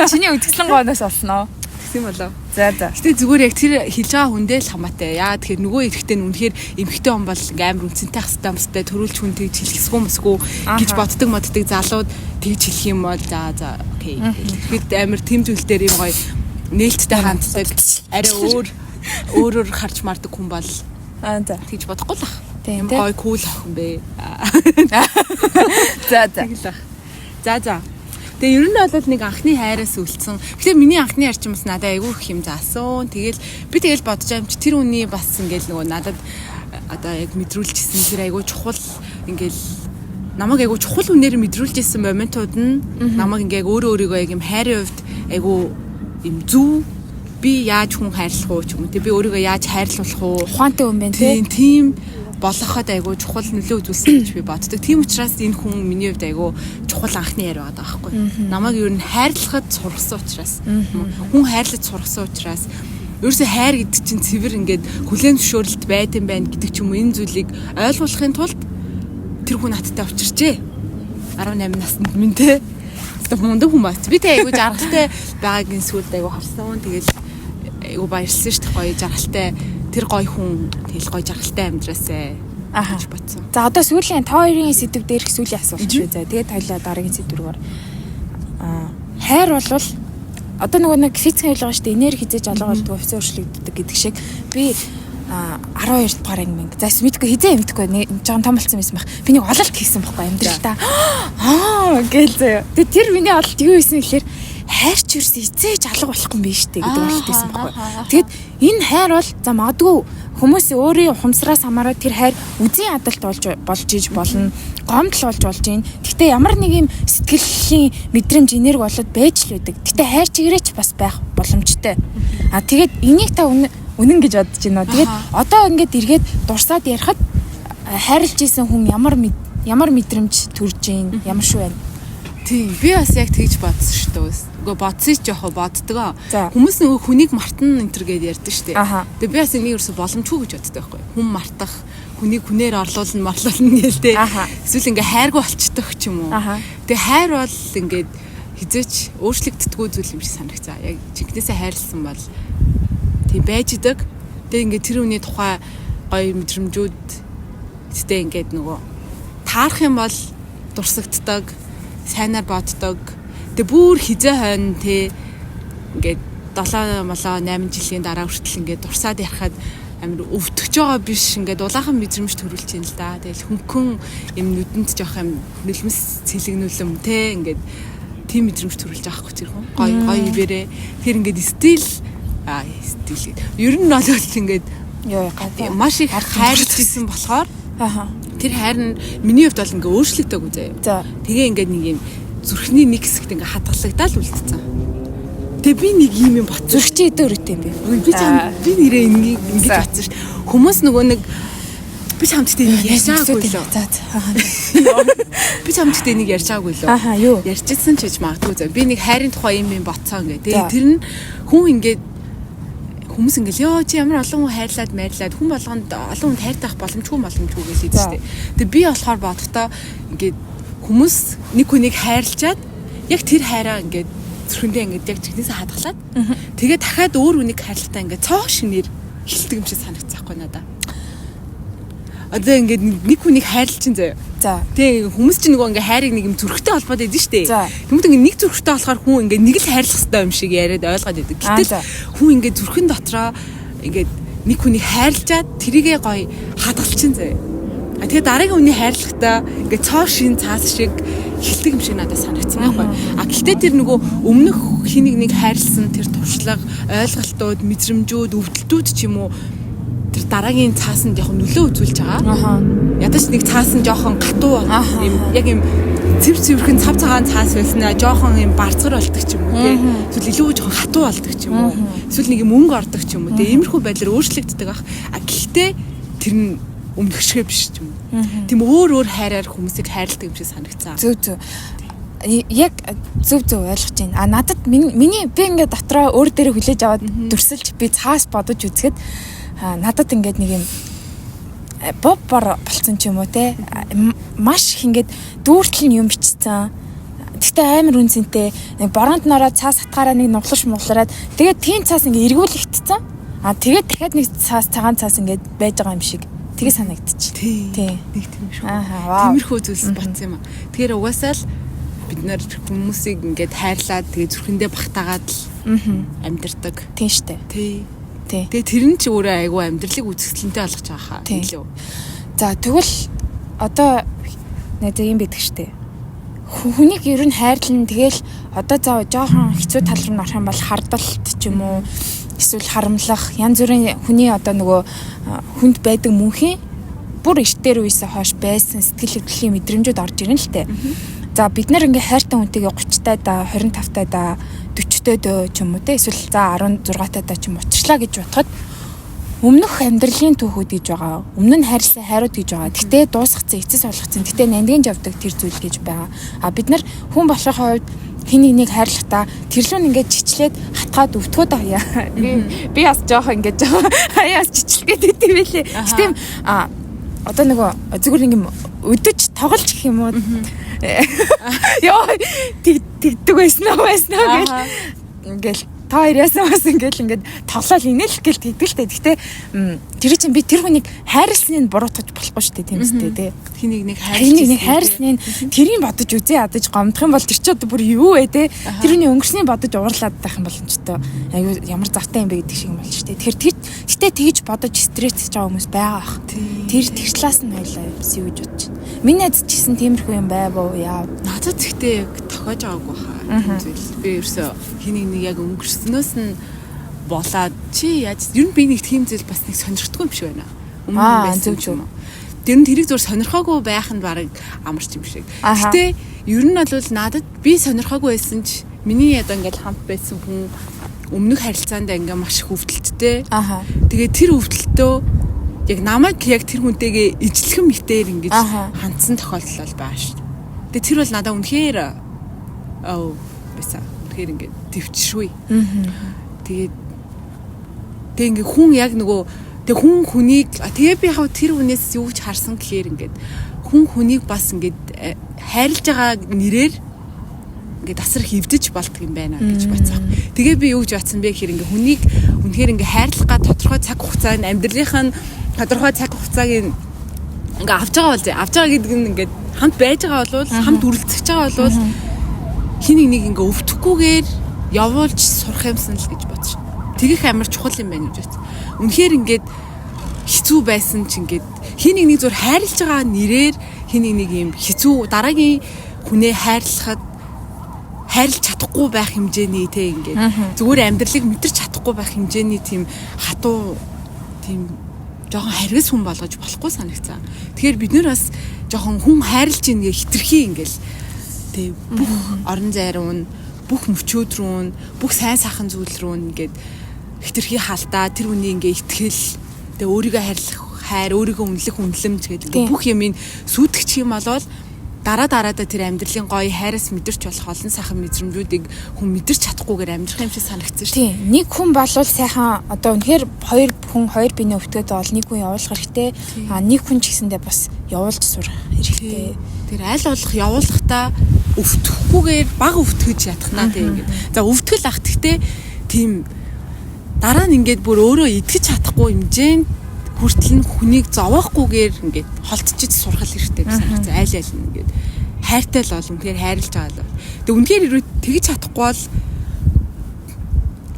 Speaker 2: Чиний үзэсгэлэн гоноос олсноо.
Speaker 1: Тийм болоо.
Speaker 2: За.
Speaker 1: Гэтэ зүгээр яг тэр хэлж байгаа хүндээ л хамаатай. Яа тэгэхээр нөгөө эрэгтэй нь үнэхээр эмэгтэй хүн бол амар үнцэнтэй ах хэвээр төрүүлж хүн тэгж хэлэхсгүй мэсгүй гэж боддог моддаг залууд тэгж хэлэх юм бол за окей. Тэгэхэд амар тэмцэл дээр юм гоё нээлттэй ханддаг арай өөрөөр харж мардаг хүн бол тэгж бодохгүй л ах. Тийм гоё кул охин бэ. За. Тэгээ ер нь бол нэг анхны хайраас үлдсэн. Гэтэ миний анхны арчим бас надад айгүй их юм заасан. Тэгэл би бодож байгаа юм чи тэр үний бас ингээл нөгөө надад одоо яг мэдрүүлжсэн тэр айгүй чухал ингээл намайг айгүй чухал үнээр мэдрүүлжсэн моментууд нь намайг ингээ өөрийгөө яг юм хайрын хувьд айгүй юм зүв би яаж хүн хайрлах уу ч юм уу те би өөрийгөө яаж хайрлуулах уу
Speaker 2: ухаантай хүн байна
Speaker 1: тийм болоход айгүй чухал нөлөө үзүүлсэн гэж би боддог. Тийм учраас энэ хүн миний хувьд айгүй чухал анхны яриа байгаа байхгүй. Намайг ер нь хайрлахад сургасан учраас хүн хайрлаж сургасан учраас ерөөсөө хайр гэдэг чинь цэвэр ингээд хүлээн зөвшөөрөлт байт юм байна гэдэг ч юм уу энэ зүйлийг ойлгуулахын тулд тэр хүн надтай учирчээ. 18 наснд минь те. Мундаг хүн бац. Би тэ айгүй жаргалтай байгаагийн сүлд айгүй харсан. Тэгэл айгүй баярлсан шүү дээ. Гоё жаргалтай тэр гоё хүн тэгэл гоё жаргалтай амьдраасаа гэж бодсон.
Speaker 2: За одоо сүүлийн та хоёрын сэдв дээрх сүүлийн асуулт шүү. За тэгээд хоёлаа дараагийн сэдв рүүгээр хайр болвол одоо нөгөө нэг физик ойлгоо шүү дээ. Энерги хизээж алга болдог, офис өөрчлөгддөг гэдэг шиг би 12 дугаар анги. За мэдгүй хизээ мэдгүй жоохон том болсон байсан байх. Би нэг ололт хийсэн байхгүй амьдралдаа. Гээл заяа. Тэгээд тэр миний ололт юу хийсэн гэхээр хайрч юусэн хизээж алга болох юм биш үү гэдэг ололт хийсэн байхгүй. Тэгээд энэ хайр бол за магадгүй хүмүүсийн өөрийн ухамсараас хамаараад тэр хайр үзийн адалт болж иж болно. Гомдол болж ийн. Гэхдээ ямар нэг юм сэтгэлийн мэдрэмж энерги болоод байж л байдаг. Гэхдээ хайр чигээрч бас байх боломжтой. Тэгээд энийг та үнэн гэж бодож байна. Тэгээд одоо ингээд эргээд дурсаад ярихад хайрлж исэн хүн ямар мэдрэмж төрж ийн, ямар шүү байна.
Speaker 1: Тийм, би бас яг тэгж бодсон шүү дээ. Угаа бодсоч жоохоо боддгоо. Хүмүүс нөгөө хүнийг мартна энэ төр гэдээ ярьдаг шүү дээ. Тэгээ би бас энийг ерөөсө боломжгүй гэж боддог байхгүй. Хүн мартах, хүнийг хүнээр орлуулна гээл дээ. Эсвэл ингээ хайргүй болчдөг ч юм уу. Тэгээ хайр бол ингээд хизээч өөрчлөгддөггүй зүйл юм шиг санагцаа. Яг жинкнээсээ хайрлсан бол тийм байж идэг. Тэгээ ингээд тэр үний тухай гоё мэдрэмжүүд тэгтээ ингээд нөгөө таарах юм бол дурсагддаг, сайнаар боддог. Тэгээ бүр хизээ хойно те ингээд 7-8 жилийн дараа хүртэл ингээд дурсаад ярахад амар өвтөж байгаа биш ингээд улаахан мэдрэмж төрүүлж юм л да. Тэгэл хөнгөн юм нүдэнд жоох юм нөлмөс цэлэгнүүлэм те ингээд тийм мэдрэмж төрүүлж байгаа хгүй тэр хүн. Гоё ивэрээ. Тэр ингээд стил ер нь бол ингээд маш их хайрлж исэн болохоор тэр хайр нь миний хувьд бол ингээд өөрчлөгдөөгүй заяа. Тэгээ ингээд нэг юм зүрхний нэг хэсэгт ингээд хадгалагдаад үлдсэн. Тэгээ би нэг юм бот
Speaker 2: зүрхчийн өдөрөтэй юм бэ.
Speaker 1: Би нэрээ ингэж батсан шүү. Хүмүүс нөгөө нэг би чамдтай нэг ярьжаагүй лөө. Би чамдтай нэг ярьжаагүй лөө. Ярьжсэн ч гэж магадгүй заяа. Би нэг хайрын тухай юм ботцоо ингээд. Тэгээ тэр нь хүн ингээд хүмүүс ингээл ёо чи ямар олон хүн хайрлаад майрлаад хүн болгонд олон хүн хайртай байх боломжгүй гэж хэлдэг шүү дээ. Тэгээ би болохоор бодохдоо ингээд хүмүүс нэг хүнийг хайрлчаад яг тэр хайраа ингээд зүрхэндээ ингээд яг чихнээсээ хадгалаад тэгээ дахиад өөр хүнийг хайрлахтаа ингээд цоо шинээр эхэлдэг юм шиг санагцsaахгүй надаа. Одоо ингээд нэг хүнийг хайрлж чинь заяа. Тэгээ хүмүүс чинь нөгөө ингээ хайрыг нэг юм зүрхтэй холбоод байдаг шүү дээ. Тэгмэд ингээ нэг зүрхтэй болохоор хүн ингээ нэг л хайрлах хэрэгтэй юм шиг яриад ойлгоод байдаг. Гэтэл хүн ингээ зүрхэн дотроо ингээ нэг хүнийг хайрлжаад тэрийгээ гоё хадгалчин заяа. Тэгээ дараагийн хүний хайрлахтаа ингээд цоо шин цаас шиг хилдэг юм шиг надад санагдсан байхгүй. Гэхдээ тэр нөгөө өмнөх хэнийг нэг хайрлсан тэр туршлага, ойлголтууд, мэдрэмжүүд, өвдөлтүүд ч юм уу тэр дараагийн цаасанд яг нөлөө үзүүлж байгаа. Ядаж нэг цаас нь жоохон гатуу юм яг юм цэвэрхэн цав цагаан цаас байснаа жоохон юм барцгар болдог ч юм уу тий. Эсвэл илүү жоохон хатуу болдог ч юм уу. Эсвэл нэг юм өнгө ордог ч юм уу тий. Иймэрхүү байдлаар өөрчлөгддөг ах. Гэхдээ тэр нь өмнөх шиг биш ч юм уу. Тийм өөр хайраар хүмүүсийг хайрладаг юм шиг санагцсан.
Speaker 2: Зөв. Яг зөв ойлгож байна. Надад миний би ингээд дотроо өөр дээрээ хүлээж аваад дүрсэлж би цаас бодож үзэхэд надад ингээд нэг юм боббор болцсон ч юм уу те маш их ингээд дүүртэл нь юм бичсэн. Гэхдээ амар үнцэнтэй нэг бороонд нороо цаас хатгаараа нэг нуглаш муглараад тэгээд тийм цаас ингээд эргүүлэгдсэн. Тэгээд дахиад нэг цаас цагаан цаас ингээд байж байгаа юм шиг тэгээ санагдчих. Тий.
Speaker 1: Нэг тийм шүү. Тиймэрхүү зүйлс батсан юм аа. Тэгэхээр угаасаа л бид нар хүмүүсийг ингээд хайрлаад тэгээ зүрхэндээ багтаагаад л амьдэрдэг.
Speaker 2: Тийм штэ.
Speaker 1: Тий. Тэгээ тэр нь ч өөрөө айгүй амьдралыг үзэсгэлэнтэй болгож байгаа хаа. Илүү.
Speaker 2: За тэгвэл одоо нэг юм байдаг штэ. Хүнийг ер нь хайрлан тэгэл одоо заа жоохон хэцүү тал руу нарах юм бол хардалт ч юм уу эсвэл харамлах янз бүрийн хүний одоо нөгөө хүнд байдаг мөнхийн бүр эртээр үесээ хойш байсан сэтгэл хөдлөлийн мэдрэмжүүд орж ирнэ л тэ. За бид нар ингээ хайртай хүнтэйгээ 30 таа 25 таа 40 таа ч юм уу те эсвэл за 16 таа ч юм уучрлаа гэж бодоход өмнөх амьдралын түүхүүд гэж байгаа. Өмнө нь хайрлсан хайрууд гэж байгаа. Гэтэ дуусгацсан, эцэс болгоцсон. Гэтэ нандинж явдаг тэр зүйл гэж байгаа. Бид нар хүн болохын хувьд хин нэг хайрлахтаа тэрлүүн ингээд чичлээд хатгаад өвтгөөд авъя. Би бас жоохон ингээд хаяас чичлгээд идэв байлээ. Гэтэ одоо нөгөө зүгээр нэг юм өдөж тоглож гэх юм уу. Яа тэгдэг байснаа гэл ингээл та хоёроос бас ингээд тоглол инээлх гэл тэгдэг л дээ. Гэхдээ тэр чинь би тэр хүнийг хайрлсныг буруутгаж болохгүй шүү дээ тийм үстэй тий.
Speaker 1: Хэнийг нэг
Speaker 2: хайрлсныг тэрийг бодож үзээ ядаж гомдох юм бол тэр чинь одоо бүр юу вэ тий. Тэрний өнгөрснийг бодож уурлаад байх юм боломжтой. Аюу ямар завтай юм бэ гэдэг шиг юм болж шүү дээ. Тэгэхээр гэтээ тэгж бодож стрессж байгаа хүмүүс байгаа бах. Тэр талаас нь хоёлаа сэвэж бодож байна. Миний найз ч гэсэн тиймэрхүү юм байваа яа.
Speaker 1: Надад гэхдээ тохиож байгаагүй хаа. Зүйл би ерөөсө хэнийг нэг яг өнгөрснөөс нь болоод чи яаж ер нь би нэг тийм зүйл бас нэг сонирхдаггүй юм шиг байна. Өмнө байсан юм уу? Тэр нь тэрийг зур сонирхоогүй байх нь бараг амарч юм шиг. Гэтэ ер нь бол надад би сонирхоогүй байсан ч миний ядаа ингээл хамт байсан хүн өмнөх харилцаанд ингээ маш их өвдөлттэй. Тэгээ тэр өвдөлтөө яг намайг яг тэр хүнтэйгээ ижлэхэн мэтээр ингэж хандсан тохиолдол байгаа шүү. Тэгээ тэр бол надад үнэхээр байсан. Үнэхээр ингээ төвчшгүй. Тэгээд ингээ хүн яг нөгөө тэг хүн хүнийг тэгээ би яг тэр хүнээс юу ч харсан гэхээр ингээд хүн хүнийг бас ингээд хайрлаж байгаа нэрээр ингээд асар хөвдөж болтго юм байна гэж бацаах. Тэгээ би юу гэж батсан бэ гэхээр ингээ хүнийг үнэхээр ингээ хайрлах га тодорхой цаг хугацаанд амьдралынх нь тодорхой цаг хугацааг ингээ авч байгаа гэдэг нь ингээд хамт байж байгаа бол хамт үргэлжлэж байгаа бол хин нэг ингээ өвдөхгүйгээр явуулж сурах юмсан л гэж бодсон. Тэгэх амар чухал юм байна гэж бодсон. Үнэхээр ингээд хэцүү байсан ч ингээд хин нэг зур хайрлаж байгаа нэрээр хин нэг юм хэцүү дараагийн хүнээ хайрлаж чадахгүй байх хэмжээний те ингээд зүгээр амьдралыг мэдэрч чадахгүй байх хэмжээний тийм хатуу тийм жоохон харгас хүн болгож болохгүй санагцсан. Тэгэхээр бид нэр бас жоохон хүн хайрлж ингээ хитрхи ингээл тэг бүх орон зай руу бүх мөчөөд рүү бүх сайн сайхан зүйл рүү ингээд хитрхи хаалтаа тэр хүний ингээ итгэл тэг өөрийгөө хайрлах хайр өөрийгөө үнэлэх үнэлэмж гэдэг бүх юмыг сүйтгэж юм болвол дараадаа тэр амьдралын гоё хайраас мэдэрч болох олон сайхан мэдрэмжүүдийг хүн мэдэрч чадахгүйгээр амьдрах юм шиг санагдсан шүү.
Speaker 2: Тийм. Нэг хүн болвол сайхан одоо үнэхээр хоёр биенээ өвтгöd бол нэг хүн явуулах хэрэгтэй. Нэг хүн ч гэсэндээ бас явуулж сурах хэрэгтэй.
Speaker 1: Тэр аль болох явуулахдаа өвтөхгүйгээр баг өвтгөж ятахнаа тийм ингээд. За өвтгөл ах гэхдээ тийм дараа нь ингээд бүр өөрөө итгэж чадахгүй хэмжээнд хүртэл нь хүнийг зовоохгүйгээр ингээд холтчиж сурах хэрэгтэй гэсэн санагдсан. Аль нь ингээд хайртай л бол үнэхээр хайрлаж байгаа л. Тэг үнэхээр тэгж чадахгүй бол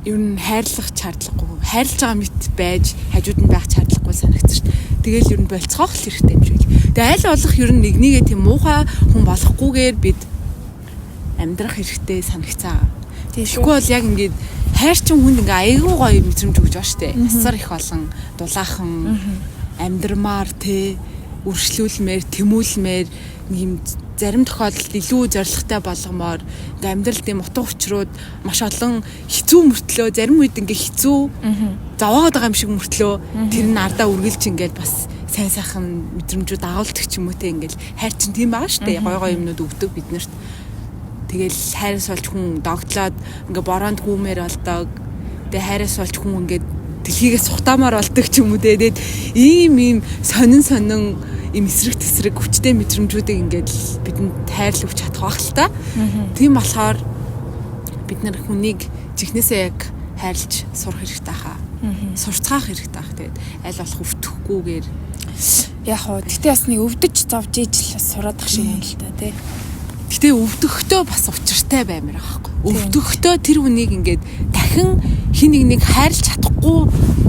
Speaker 1: ер нь хайрлах шаардлагагүй. Хайрлаж байгаа мэт байж хажууд нь байх шаардлагагүй санагдсан шүү дээ. Тэгэл ер нь болцоох л хэрэгтэй юм шиг. Тэгээ аль болох ер нь нэгнийгээ тийм муухай хүн болохгүйгээр бид амьдрах хэрэгтэй санагцаа. Тэгэхгүй бол яг ингээд хайрчин хүнд ингээ айгүй гоё мэдрэмж өгч байгаа штэ. Асар их олон дулаахан амьдрмаар те үргэлжлүүлмээр, тэмүүлмээр юм зарим тохиолдолд илүү зоригтой болгомоор ингээ амьдралд юм утга учрууд маш олон хэцүү мөртлөө зарим үед ингээ хэцүү зовоогод байгаа юм шиг мөртлөө тэр нь ардаа үргэлж ингээд бас сайн сайхан мэдрэмжүүд агуулдаг ч юм уу те ингээл хайр чинь тийм байгаа штэ. Гой гой юмнууд өгдөг биднэрт. Тэгэл хайраас болж хүн догтлоод ингээ бороонд гүмээр болдог. Тэгээ хайраас болж хүн ингээ дэлхийгээс сухтаамаар болдог ч юм уу те. Тэгээд ийм сонин ийм эсрэг тесрэг хүчтэй мэдрэмжүүдийг ингээд бидэнд тайрлуулж чадах байх л та. Тийм болохоор бид нар хүнийг чихнээсээ яг хайрлж сурах хэрэгтэй хаа. Сурцгаах хэрэгтэй хаа. Тэгээд аль болох өвдөхгүйгээр
Speaker 2: яг хоо тэгтээ бас нэг өвдөж зовж ижил бас сураадах шиг юм л та тий.
Speaker 1: Гэтэ өвдөхтөө бас учиртай баймаар байгаа байхгүй. Өвдөхтөө тэр хүнийг ингээд дахин хин нэг хайрлж чадахгүй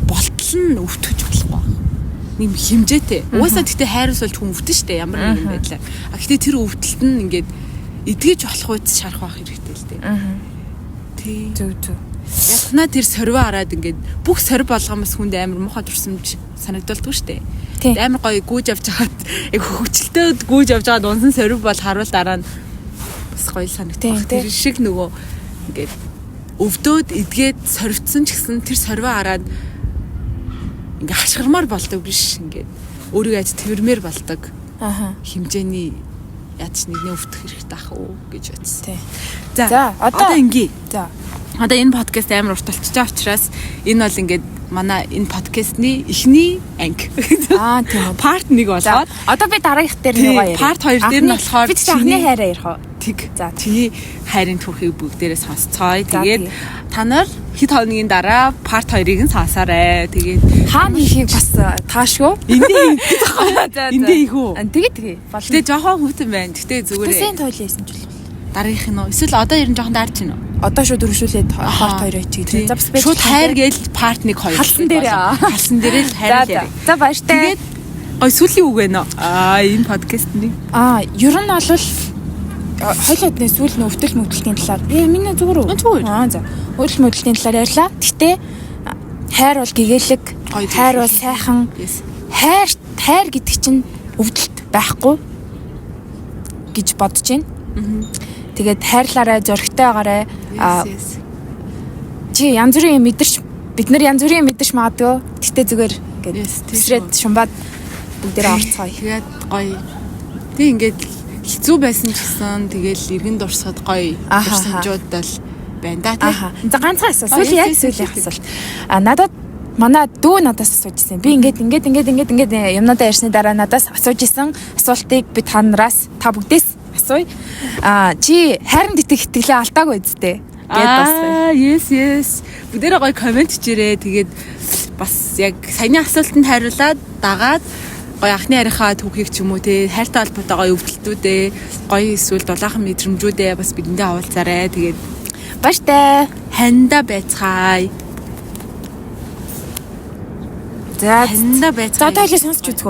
Speaker 1: болтол нь өвтгөж болохгүй. Нэм хэмжээтэй. Угаасаа гэтэ хайраас болж хүн өвдөн штэ ямар нэгэн байдлаар. А гэтэ тэр өвдөлт нь ингээд эдгэж болох үед шарах байх хэрэгтэй л дээ. Тий.
Speaker 2: Зөв.
Speaker 1: Ятнаа тэр сорвоо хараад ингээд бүх сорв болгоомос хүнд амар муухай дурсамж санагдуулдаг штэ. Амар гоё гүйж авч хагаад яг хөвчлөлтөд гүйж авч хагаад унсан сорв бол харуул дараа нь бас гоё санагдах. Тэр шиг нөгөө ингээд өвдөөд эдгээд сорвцсон ч гэсэн тэр сорвоо хараад ингээ хашгирмаар болдог биш ингээд өөрийгөө яаж тэрмээр болдог. Хэмжээний яаж нэгнээ өвдөх хэрэгтэй ах уу гэж бодсон. За одоо ингээ.
Speaker 2: За
Speaker 1: Одоо энэ подкаст амар урт болчихж байгаа учраас энэ бол ингээд манай энэ подкастны эхний анги.
Speaker 2: Тийм үү.
Speaker 1: Part 1 болоод
Speaker 2: одоо би дараагийнх дээр нэг гоё.
Speaker 1: Part 2 дээр нь болохоор
Speaker 2: бид анхны хайраа ярих уу?
Speaker 1: Тэг. За чиний хайрын түүхийг бүгдээрээ сонсцгоё. Тэгээд та нар хэд хоногийн дараа Part 2-ыг нь сонсоорой. Тэгээд
Speaker 2: хаана хийхийг бас таашгүй.
Speaker 1: Эндээ их үү?
Speaker 2: Тэгээ.
Speaker 1: Гэтэ жоохон хүүтэн байна. Гэтэ зүгээрээ.
Speaker 2: Тэсэн тойлсон ч бол.
Speaker 1: Дараагийнх нь уу? Эсвэл одоо ер нь жоохон даарч байна уу?
Speaker 2: Одоо шууд өргөжүүлээд Part 2 хийчихье. За бас
Speaker 1: шууд хайр гээл Part 1 2.
Speaker 2: Халсан
Speaker 1: дээрээ л хайр яриа.
Speaker 2: За баяртай.
Speaker 1: Тэгээд сүүлийн үг байна уу? Энэ подкастны.
Speaker 2: Ер нь бол хойлоод нэ сүүл нь өвдөл мөвдөлтийн талаар миний зүгээр үү?
Speaker 1: Зүгээр.
Speaker 2: За. Өвдөл мөвдөлтийн талаар ярьлаа. Гэтэ хайр бол гэгээлэг, хайр бол сайхан. Хайр гэдэг чинь өвдөлт байхгүй гэж бодож байна. Тэгээд хайрлаарай, зоригтой байгаарай. Чи янз бүрийн мэдэрч бид нар янз бүрийн мэдэрч магадгүй. Гэтэ зүгээр ингээд тесрээд шумбаад бүгдээрээ орцгоё.
Speaker 1: Тэгээд гоё. Тэг ингээд хэцүү байсан ч гэсэн тэгэл иргэн дурсахад гоё дурсамжууд л байна да тий.
Speaker 2: За ганцхан асуулт. Сүүлийн асуулт. Надад манай дүү надаас асууж ирсэн. Би ингээд юмнуудаа ярьсны дараа надаас асууж ирсэн асуултыг би та нараас та бүгдээс асууя. Чи хайранд итгэлээ алдаагүй үсттэй. Yes.
Speaker 1: Бүгдээрээ гоё комент хийрээ. Тэгээд бас яг саяны асуултанд хариулаад дагаад гоё анхны харийнхаа түүхийг ч юм уу те хайртай холбоотой гоё өвдөлтүүдээ гоё эсвэл дулаахан мэдрэмжүүдээ бас бидэндээ хаваалцаарай. Тэгээд
Speaker 2: баяртай.
Speaker 1: Ханда байцгаая.
Speaker 2: За одоо хоёлаа сонсч үзгөө.